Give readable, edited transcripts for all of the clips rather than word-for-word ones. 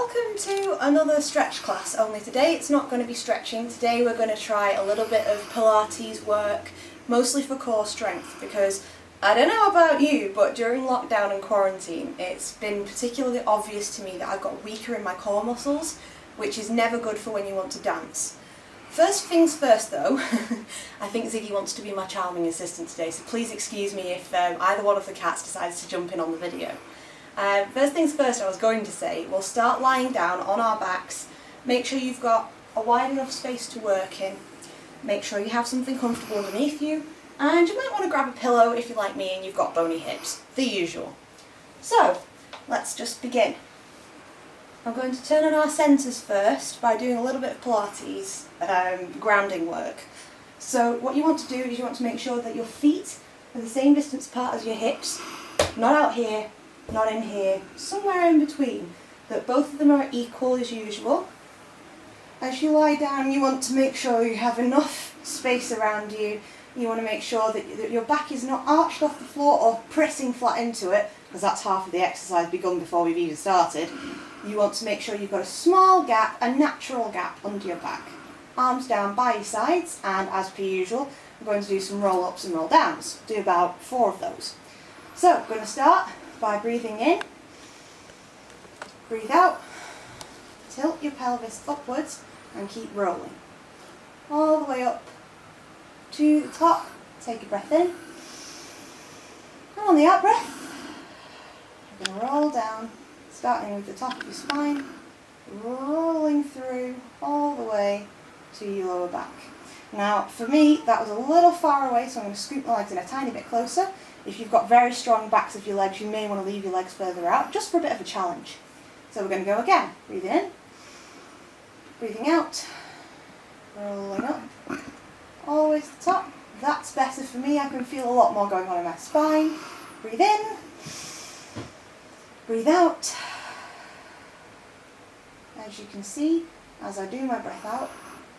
Welcome to another stretch class, only today it's not going to be stretching. Today we're going to try a little bit of Pilates work, mostly for core strength, because I don't know about you, but during lockdown and quarantine it's been particularly obvious to me that I've got weaker in my core muscles, which is never good for when you want to dance. First things first though, I think Ziggy wants to be my charming assistant today, so please excuse me if either one of the cats decides to jump in on the video. First things first, I was going to say, we'll start lying down on our backs. Make sure you've got a wide enough space to work in. Make sure you have something comfortable underneath you, and you might want to grab a pillow if you're like me and you've got bony hips, the usual. So, let's just begin. I'm going to turn on our centres first by doing a little bit of Pilates grounding work. So what you want to do is you want to make sure that your feet are the same distance apart as your hips, not out here, not in here, somewhere in between, that both of them are equal as usual. As you lie down, you want to make sure you have enough space around you. You want to make sure that your back is not arched off the floor or pressing flat into it, because that's half of the exercise begun before we've even started. You want to make sure you've got a small gap, a natural gap under your back. Arms down by your sides, and as per usual, we're going to do some roll-ups and roll-downs. Do about 4 of those. So, I'm going to start by breathing in, breathe out, tilt your pelvis upwards and keep rolling. All the way up to the top, take a breath in, and on the out breath, you're going to roll down, starting with the top of your spine, rolling through all the way to your lower back. Now for me that was a little far away, so I'm going to scoot my legs in a tiny bit closer. If you've got very strong backs of your legs, you may want to leave your legs further out, just for a bit of a challenge. So we're going to go again. Breathing in, breathing out, rolling up, always to the top. That's better for me, I can feel a lot more going on in my spine. Breathe in, breathe out. As you can see, as I do my breath out,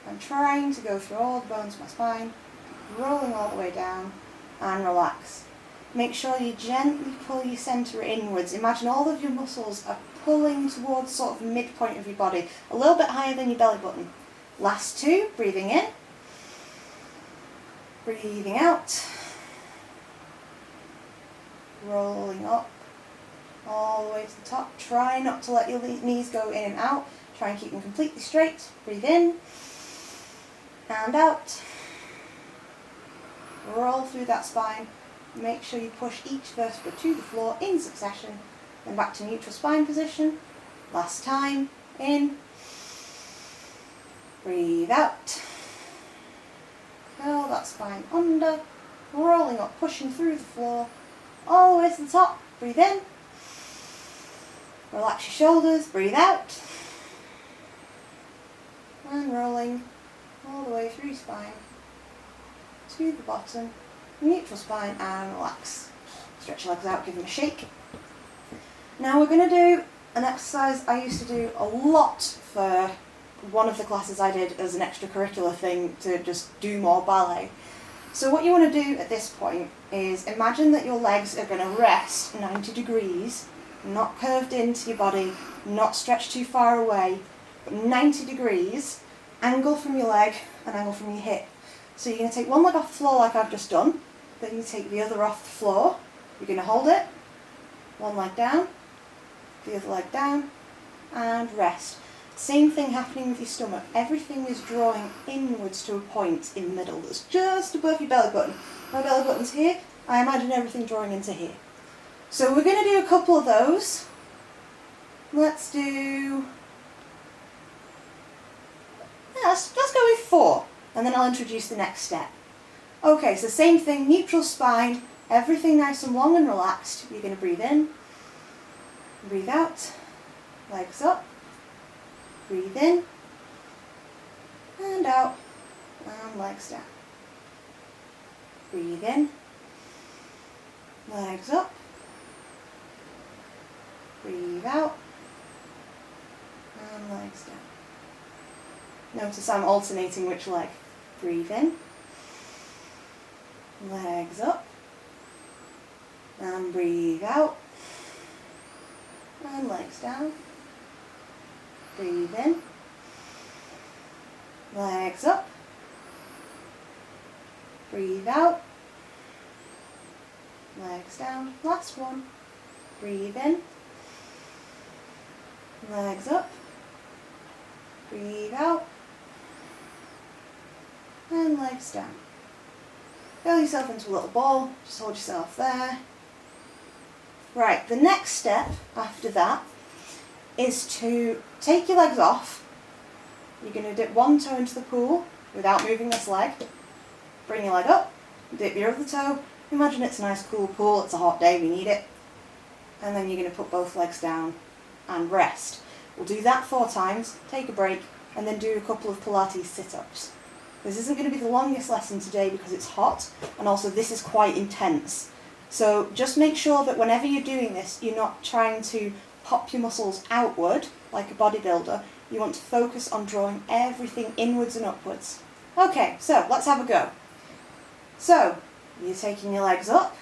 I'm trying to go through all the bones of my spine, rolling all the way down, and relax. Make sure you gently pull your centre inwards. Imagine all of your muscles are pulling towards sort of the midpoint of your body, a little bit higher than your belly button. Last 2, breathing in, breathing out, rolling up, all the way to the top. Try not to let your knees go in and out. Try and keep them completely straight. Breathe in, and out. Roll through that spine. Make sure you push each vertebra to the floor in succession, then back to neutral spine position. Last time, in, breathe out, curl that spine under, rolling up, pushing through the floor, all the way to the top. Breathe in, relax your shoulders, breathe out, and rolling all the way through your spine to the bottom. Neutral spine and relax. Stretch your legs out, give them a shake. Now we're going to do an exercise I used to do a lot for one of the classes I did as an extracurricular thing to just do more ballet. So what you want to do at this point is imagine that your legs are going to rest 90 degrees, not curved into your body, not stretched too far away, but 90 degrees, angle from your leg and angle from your hip. So you're going to take one leg off the floor like I've just done, then you take the other off the floor, you're going to hold it, one leg down, the other leg down, and rest. Same thing happening with your stomach. Everything is drawing inwards to a point in the middle that's just above your belly button. My belly button's here, I imagine everything drawing into here. So we're going to do a couple of those. Let's go with 4. And then I'll introduce the next step. Okay, so same thing, neutral spine, everything nice and long and relaxed. You're going to breathe in, breathe out, legs up, breathe in, and out, and legs down. Breathe in, legs up, breathe out, and legs down. Notice I'm alternating which leg. Breathe in, legs up, and breathe out, and legs down, Breathe in. Legs up. Breathe out. Legs down. Last one. Breathe in. Legs up. Breathe out. And legs down. Curl yourself into a little ball. Just hold yourself there. Right, the next step after that is to take your legs off. You're going to dip one toe into the pool without moving this leg. Bring your leg up, dip your other toe. Imagine it's a nice cool pool, it's a hot day, we need it. And then you're going to put both legs down and rest. We'll do that 4 times, take a break, and then do a couple of Pilates sit-ups. This isn't going to be the longest lesson today because it's hot, and also this is quite intense. So just make sure that whenever you're doing this, you're not trying to pop your muscles outward like a bodybuilder. You want to focus on drawing everything inwards and upwards. Okay, so let's have a go. So, you're taking your legs up,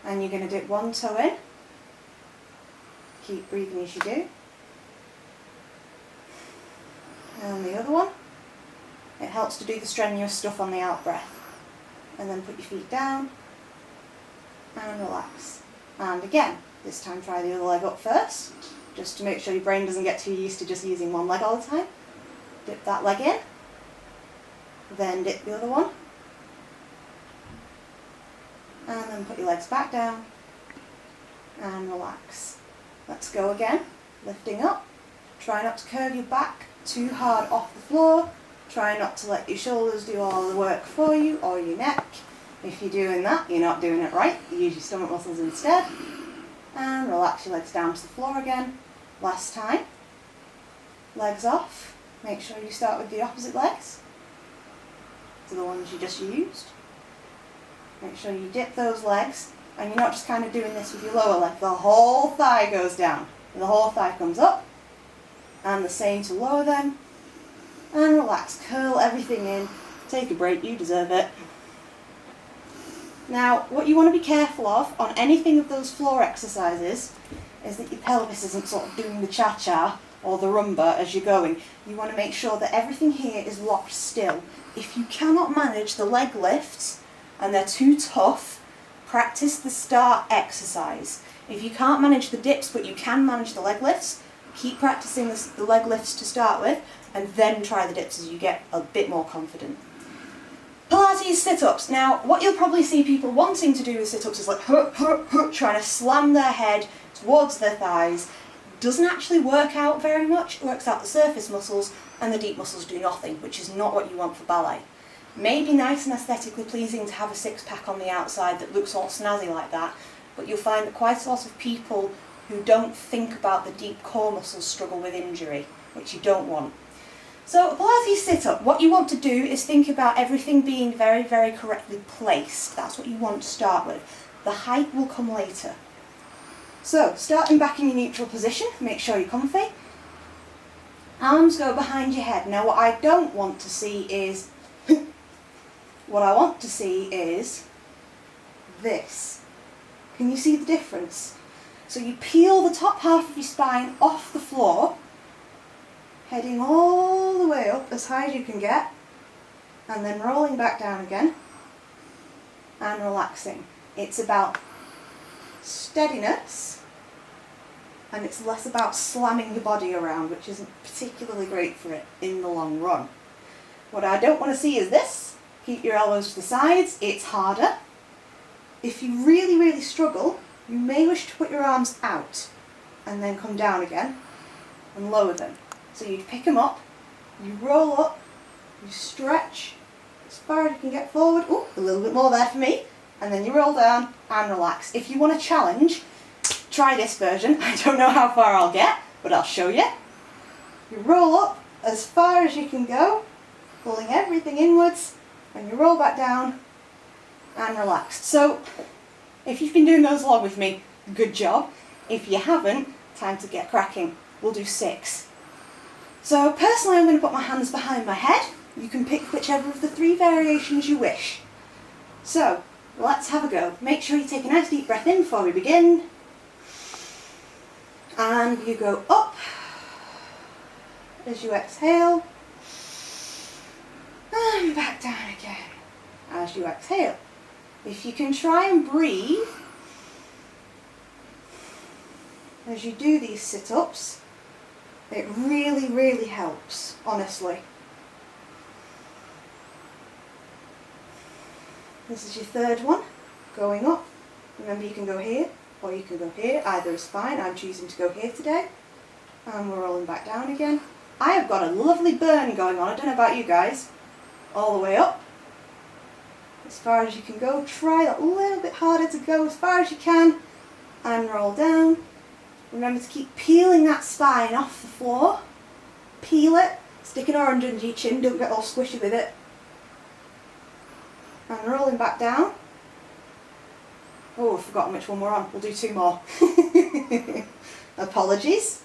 and you're going to dip one toe in. Keep breathing as you do. And the other one. It helps to do the strenuous stuff on the out breath. And then put your feet down, and relax. And again, this time try the other leg up first, just to make sure your brain doesn't get too used to just using one leg all the time. Dip that leg in, then dip the other one, and then put your legs back down, and relax. Let's go again, lifting up. Try not to curve your back too hard off the floor. Try not to let your shoulders do all the work for you, or your neck. If you're doing that, you're not doing it right. You use your stomach muscles instead. And relax your legs down to the floor again. Last time. Legs off. Make sure you start with the opposite legs to the ones you just used. Make sure you dip those legs, and you're not just kind of doing this with your lower leg. The whole thigh goes down. The whole thigh comes up. And the same to lower them. And relax. Curl everything in. Take a break. You deserve it. Now, what you want to be careful of on anything of those floor exercises is that your pelvis isn't sort of doing the cha-cha or the rumba as you're going. You want to make sure that everything here is locked still. If you cannot manage the leg lifts and they're too tough, practice the start exercise. If you can't manage the dips but you can manage the leg lifts, keep practicing the leg lifts to start with, and then try the dips as you get a bit more confident. Pilates sit-ups. Now, what you'll probably see people wanting to do with sit-ups is like trying to slam their head towards their thighs. Doesn't actually work out very much. It works out the surface muscles, and the deep muscles do nothing, which is not what you want for ballet. It may be nice and aesthetically pleasing to have a six-pack on the outside that looks all snazzy like that, but you'll find that quite a lot of people who don't think about the deep core muscles struggle with injury, which you don't want. So a Pilates sit-up, what you want to do is think about everything being very, very correctly placed. That's what you want to start with. The height will come later. So, starting back in your neutral position, make sure you're comfy. Arms go behind your head. Now what I don't want to see is, what I want to see is this. Can you see the difference? So you peel the top half of your spine off the floor, heading all the way up as high as you can get, and then rolling back down again, and relaxing. It's about steadiness, and it's less about slamming your body around, which isn't particularly great for it in the long run. What I don't want to see is this. Keep your elbows to the sides. It's harder. If you really, really struggle, you may wish to put your arms out and then come down again and lower them. So you pick them up, you roll up, you stretch as far as you can get forward. Ooh, a little bit more there for me. And then you roll down and relax. If you want a challenge, try this version. I don't know how far I'll get, but I'll show you. You roll up as far as you can go, pulling everything inwards, and you roll back down and relax. So, if you've been doing those along with me, good job. If you haven't, time to get cracking. We'll do 6. So, personally I'm going to put my hands behind my head. You can pick whichever of the 3 variations you wish. So, let's have a go. Make sure you take a nice deep breath in before we begin. And you go up as you exhale, and back down again as you exhale. If you can try and breathe as you do these sit-ups, it really, really helps, honestly. This is your third one, going up. Remember, you can go here or you can go here, either is fine. I'm choosing to go here today. And we're rolling back down again. I have got a lovely burn going on, I don't know about you guys. All the way up, as far as you can go. Try a little bit harder to go as far as you can, and roll down. Remember to keep peeling that spine off the floor. Peel it, stick an orange under your chin, don't get all squishy with it. And rolling back down. Oh, I've forgotten which one we're on. We'll do 2 more. Apologies.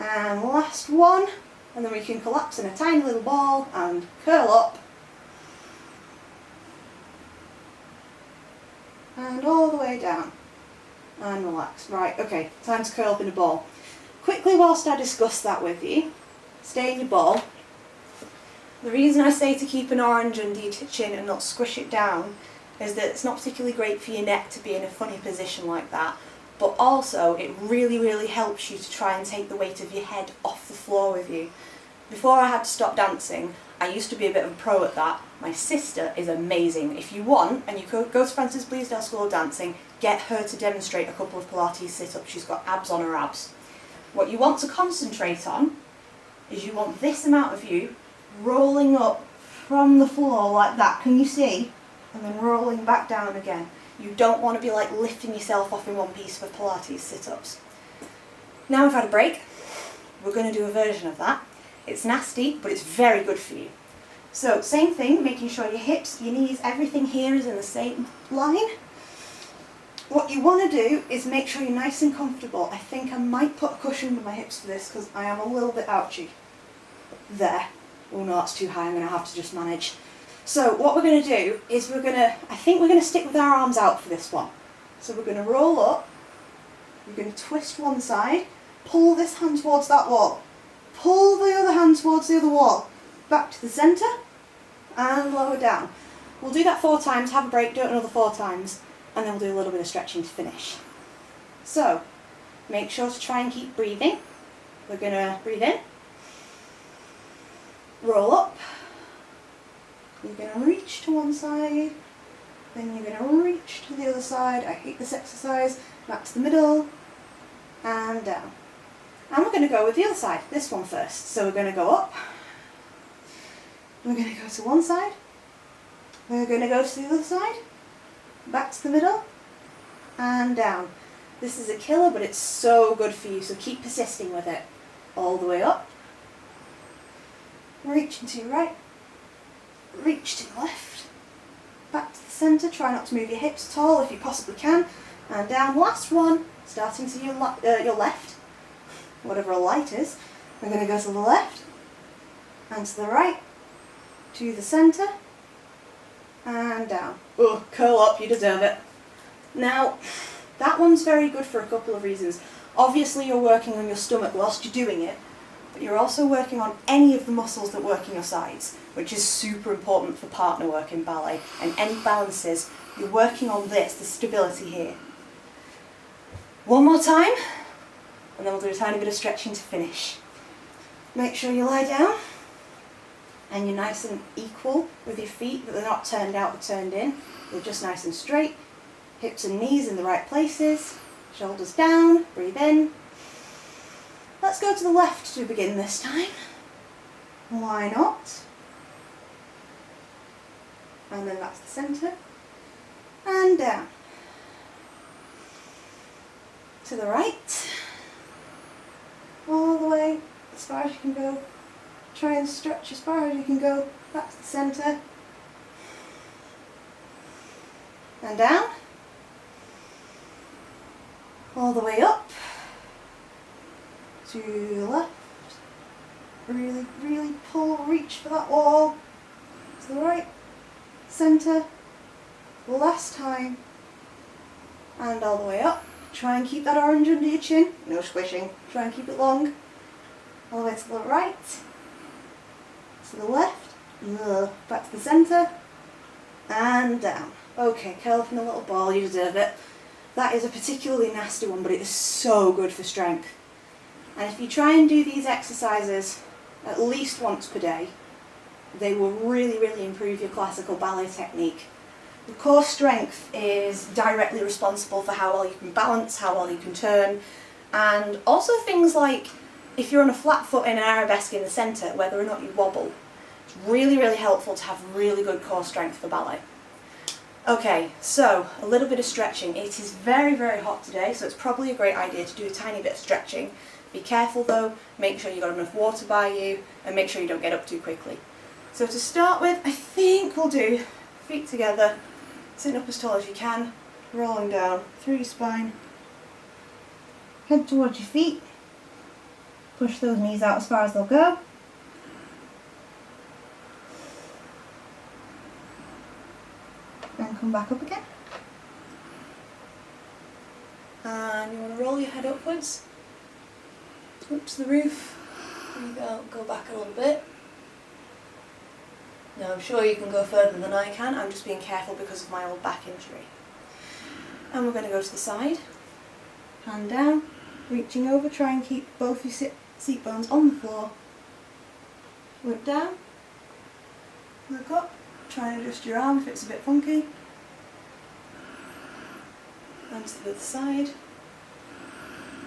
And last one, and then we can collapse in a tiny little ball and curl up. And all the way down. And relax. Right, okay, time to curl up in a ball. Quickly, whilst I discuss that with you, stay in your ball. The reason I say to keep an orange under your chin and not squish it down is that it's not particularly great for your neck to be in a funny position like that, but also it really, really helps you to try and take the weight of your head off the floor with you. Before I had to stop dancing, I used to be a bit of a pro at that. My sister is amazing. If you want, and you go to Frances Bleasdale School of Dancing, get her to demonstrate a couple of Pilates sit-ups. She's got abs on her abs. What you want to concentrate on is you want this amount of you rolling up from the floor like that. Can you see? And then rolling back down again. You don't want to be like lifting yourself off in one piece for Pilates sit-ups. Now we've had a break, we're going to do a version of that. It's nasty, but it's very good for you. So same thing, making sure your hips, your knees, everything here is in the same line. What you want to do is make sure you're nice and comfortable. I think I might put a cushion under my hips for this because I am a little bit ouchy. There. Oh no, that's too high, I'm going to have to just manage. So what we're going to do is I think we're going to stick with our arms out for this one. So we're going to roll up, we're going to twist one side, pull this hand towards that wall, pull the other hand towards the other wall, back to the centre, and lower down. We'll do that 4 times, have a break, do it another 4 times, and then we'll do a little bit of stretching to finish. So, make sure to try and keep breathing. We're going to breathe in, roll up, you're going to reach to one side, then you're going to reach to the other side. I hate this exercise. Back to the middle, and down. And we're going to go with the other side, this one first. So we're going to go up, we're going to go to one side, we're going to go to the other side, back to the middle, and down. This is a killer, but it's so good for you, so keep persisting with it. All the way up, reach to your right, reach to the left, back to the centre, try not to move your hips at all if you possibly can, and down. Last one, starting to your left, whatever a light is. We're going to go to the left, and to the right, to the centre, and down. Oh, curl up, you deserve it. Now, that one's very good for a couple of reasons. Obviously you're working on your stomach whilst you're doing it, but you're also working on any of the muscles that work in your sides, which is super important for partner work in ballet. And any balances, you're working on this, the stability here. One more time, and then we'll do a tiny bit of stretching to finish. Make sure you lie down, and you're nice and equal with your feet, but they're not turned out or turned in. They're just nice and straight. Hips and knees in the right places. Shoulders down, breathe in. Let's go to the left to begin this time. Why not? And then back to the centre. And down. To the right. All the way as far as you can go. Try and stretch as far as you can go. Back to the centre. And down. All the way up. To the left. Really, really pull, reach for that wall. To the right. Centre. Last time. And all the way up. Try and keep that orange under your chin. No squishing. Try and keep it long. all the way to the right, to the left, back to the centre, and down. Okay, curl up in a little ball, you deserve it. That is a particularly nasty one, but it is so good for strength. And if you try and do these exercises at least once per day, they will really, really improve your classical ballet technique. The core strength is directly responsible for how well you can balance, how well you can turn, and also things like if you're on a flat foot in an arabesque in the centre, whether or not you wobble. It's really, really helpful to have really good core strength for ballet. Okay, so a little bit of stretching. It is very, very hot today, so it's probably a great idea to do a tiny bit of stretching. Be careful though, make sure you've got enough water by you, and make sure you don't get up too quickly. So to start with, I think we'll do feet together, sitting up as tall as you can, rolling down through your spine, head towards your feet, push those knees out as far as they'll go. Then come back up again. And you want to roll your head upwards, up to the roof, breathe out, go back a little bit. Now I'm sure you can go further than I can, I'm just being careful because of my old back injury. And we're going to go to the side, hand down, reaching over, try and keep both your seat bones on the floor. Look down, look up, try and adjust your arm if it's a bit funky. And to the other side,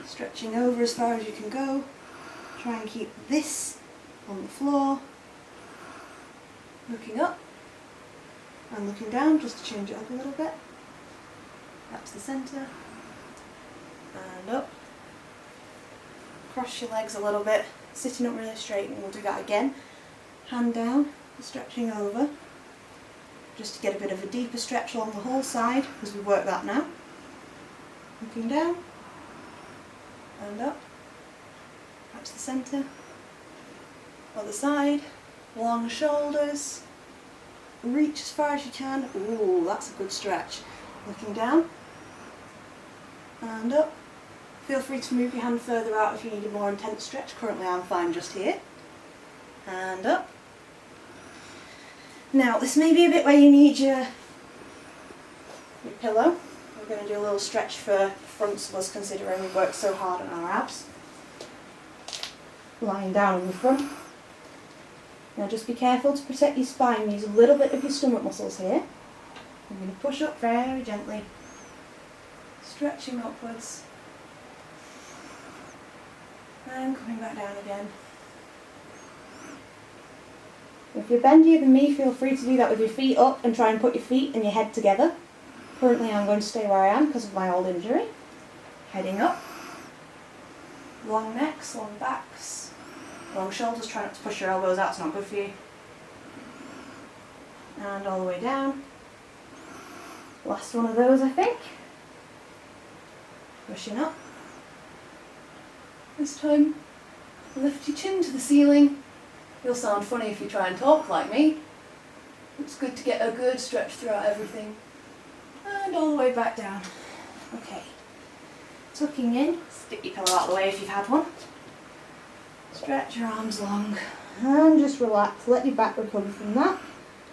stretching over as far as you can go, try and keep this on the floor. Looking up and looking down just to change it up a little bit. Back to the centre and up. Cross your legs a little bit, sitting up really straight, and we'll do that again. Hand down, stretching over, just to get a bit of a deeper stretch along the whole side because we've worked that now. Looking down and up, back to the centre. Other side. Long shoulders, reach as far as you can. Ooh, that's a good stretch. Looking down and up. Feel free to move your hand further out if you need a more intense stretch. Currently I'm fine just here. And up. Now this may be a bit where you need your pillow. We're going to do a little stretch for fronts of us considering we worked so hard on our abs. Lying down on the front. Now just be careful to protect your spine, use a little bit of your stomach muscles here. I'm going to push up very gently, stretching upwards, and coming back down again. If you're bendier than me, feel free to do that with your feet up and try and put your feet and your head together. Currently I'm going to stay where I am because of my old injury. Heading up, long necks, long backs. Long shoulders, try not to push your elbows out, it's not good for you. And all the way down. Last one of those, I think. Pushing up. This time, lift your chin to the ceiling. You'll sound funny if you try and talk like me. It's good to get a good stretch throughout everything. And all the way back down. Okay. Tucking in, stick your pillow out of the way if you've had one. Stretch your arms long and just relax, let your back recover from that.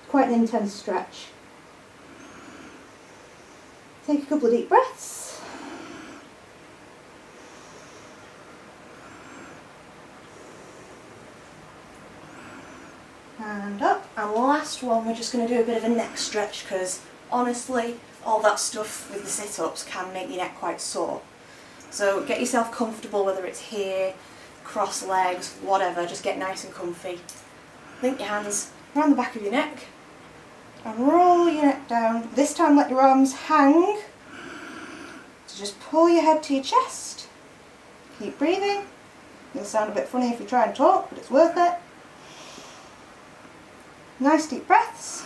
Quite an intense stretch. Take a couple of deep breaths. And up. And last one, we're just going to do a bit of a neck stretch because honestly, all that stuff with the sit-ups can make your neck quite sore. So get yourself comfortable, whether it's here, cross legs, whatever, just get nice and comfy. Link your hands around the back of your neck and roll your neck down. This time let your arms hang. So just pull your head to your chest. Keep breathing. It'll sound a bit funny if you try and talk, but it's worth it. Nice deep breaths.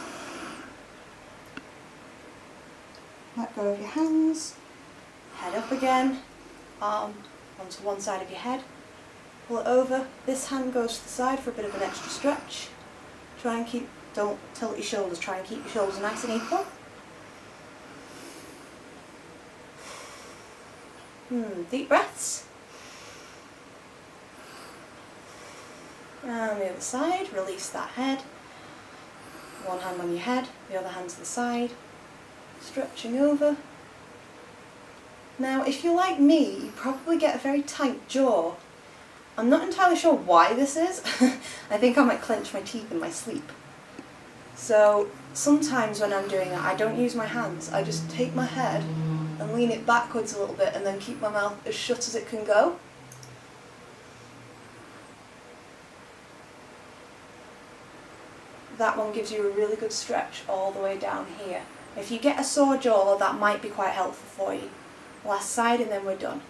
Let go of your hands. Head up again. Arm onto one side of your head. Pull it over. This hand goes to the side for a bit of an extra stretch. Try and keep, don't tilt your shoulders, try and keep your shoulders nice and equal. Deep breaths. And the other side, release that head. One hand on your head, the other hand to the side, stretching over. Now, if you're like me, you probably get a very tight jaw. I'm not entirely sure why this is. I think I might clench my teeth in my sleep. So sometimes when I'm doing that, I don't use my hands. I just take my head and lean it backwards a little bit and then keep my mouth as shut as it can go. That one gives you a really good stretch all the way down here. If you get a sore jaw, that might be quite helpful for you. Last side and then we're done.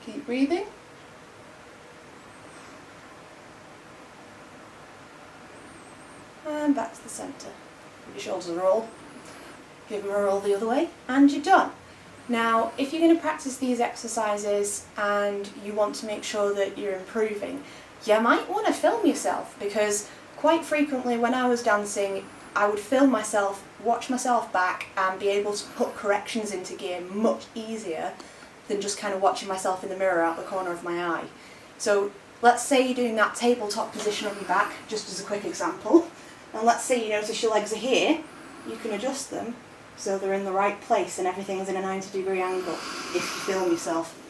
Keep breathing. And back to the centre. Your shoulders a roll. Give them a roll the other way and you're done. Now, if you're going to practice these exercises and you want to make sure that you're improving, you might want to film yourself, because quite frequently when I was dancing, I would film myself, watch myself back and be able to put corrections into gear much easier than just kind of watching myself in the mirror out the corner of my eye. So let's say you're doing that tabletop position on your back, just as a quick example, and let's say you notice your legs are here, you can adjust them so they're in the right place and everything's in a 90-degree angle if you film yourself.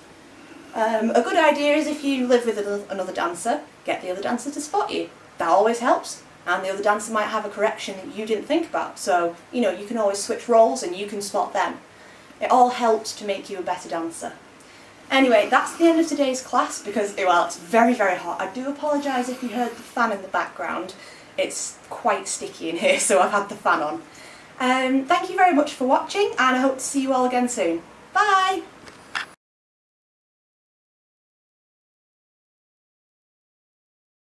A good idea is if you live with another dancer, get the other dancer to spot you. That always helps. And the other dancer might have a correction that you didn't think about. So, you know, you can always switch roles and you can spot them. It all helps to make you a better dancer. Anyway, that's the end of today's class because, well, it's very, very hot. I do apologise if you heard the fan in the background. It's quite sticky in here, so I've had the fan on. Thank you very much for watching, and I hope to see you all again soon. Bye!